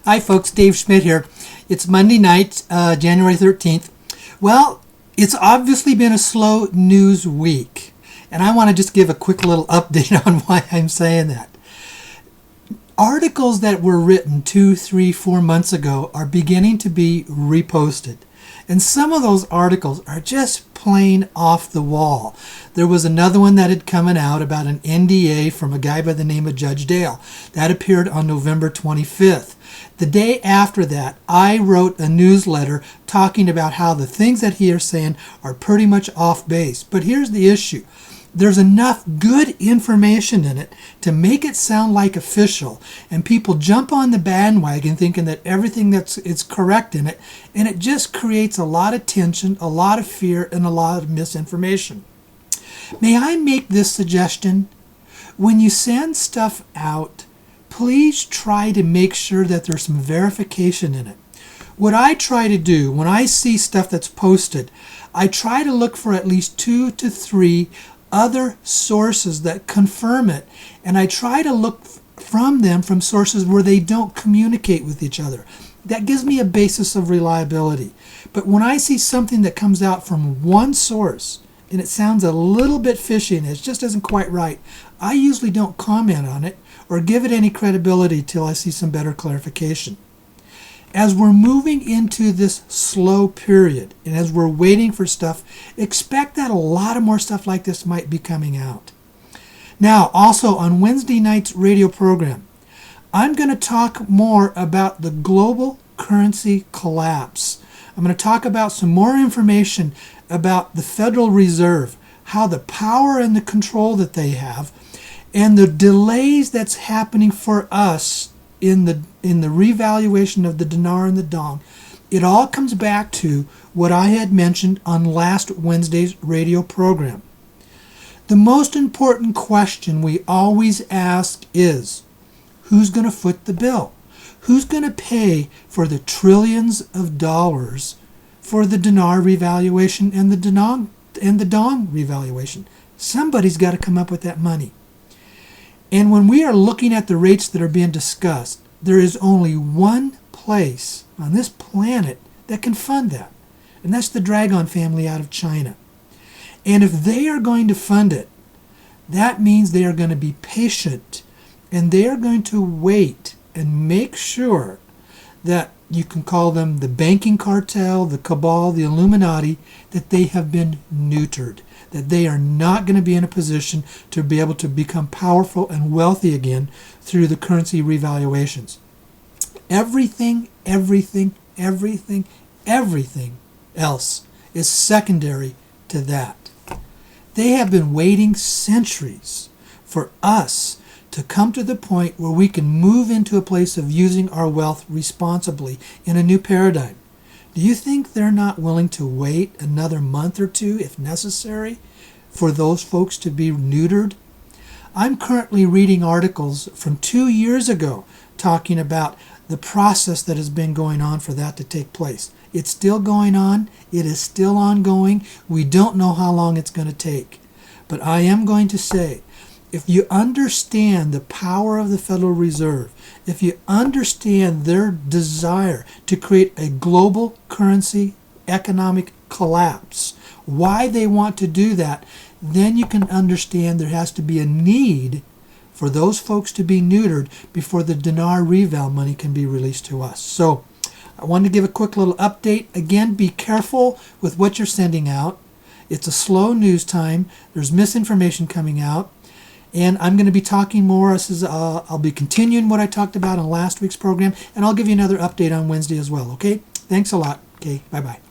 Hi folks, Dave Schmidt here. It's Monday night, January 13th. Well, it's obviously been a slow news week, and I want to just give a quick little update on why I'm saying that. Articles that were written 2, 3, 4 months ago are beginning to be reposted. And some of those articles are just plain off the wall. There was another one that had come out about an NDA from a guy by the name of Judge Dale. That appeared on November 25th. The day after that, I wrote a newsletter talking about how the things that he is saying are pretty much off base. But here's the issue. There's enough good information in it to make it sound like official, and people jump on the bandwagon thinking that everything is correct in it, and it just creates a lot of tension, a lot of fear, and a lot of misinformation. May I make this suggestion? When you send stuff out, please try to make sure that there's some verification in it. What I try to do when I see stuff that's posted, I try to look for at least 2 to 3 other sources that confirm it, and I try to look from them from sources where they don't communicate with each other. That gives me a basis of reliability. But when I see something that comes out from one source and it sounds a little bit fishy and it just isn't quite right, I usually don't comment on it or give it any credibility till I see some better clarification. As we're moving into this slow period and as we're waiting for stuff, expect that a lot of more stuff like this might be coming out. Now, also on Wednesday night's radio program, I'm going to talk more about the global currency collapse. I'm going to talk about some more information about the Federal Reserve, how the power and the control that they have, and the delays that's happening for us in the revaluation of the dinar and the dong. It all comes back to what I had mentioned on last Wednesday's radio program. The most important question we always ask is, who's going to foot the bill? Who's going to pay for the trillions of dollars for the dinar revaluation and the dong revaluation? Somebody's got to come up with that money. And when we are looking at the rates that are being discussed, there is only one place on this planet that can fund that. And that's the Dragon family out of China. And if they are going to fund it, that means they are going to be patient and they are going to wait and make sure that you can call them the banking cartel, the cabal, the Illuminati, that they have been neutered, that they are not going to be in a position to be able to become powerful and wealthy again through the currency revaluations. Everything else is secondary to that. They have been waiting centuries for us to come to the point where we can move into a place of using our wealth responsibly in a new paradigm. Do you think they're not willing to wait another month or two, if necessary, for those folks to be neutered? I'm currently reading articles from 2 years ago talking about the process that has been going on for that to take place. It's still going on. It is still ongoing. We don't know how long it's going to take. But I am going to say, if you understand the power of the Federal Reserve, if you understand their desire to create a global currency economic collapse, why they want to do that, then you can understand there has to be a need for those folks to be neutered before the dinar reval money can be released to us. So I wanted to give a quick little update. Again, be careful with what you're sending out. It's a slow news time. There's misinformation coming out. And I'm going to be talking more. I'll be continuing what I talked about on last week's program, and I'll give you another update on Wednesday as well, okay? Thanks a lot. Okay, bye-bye.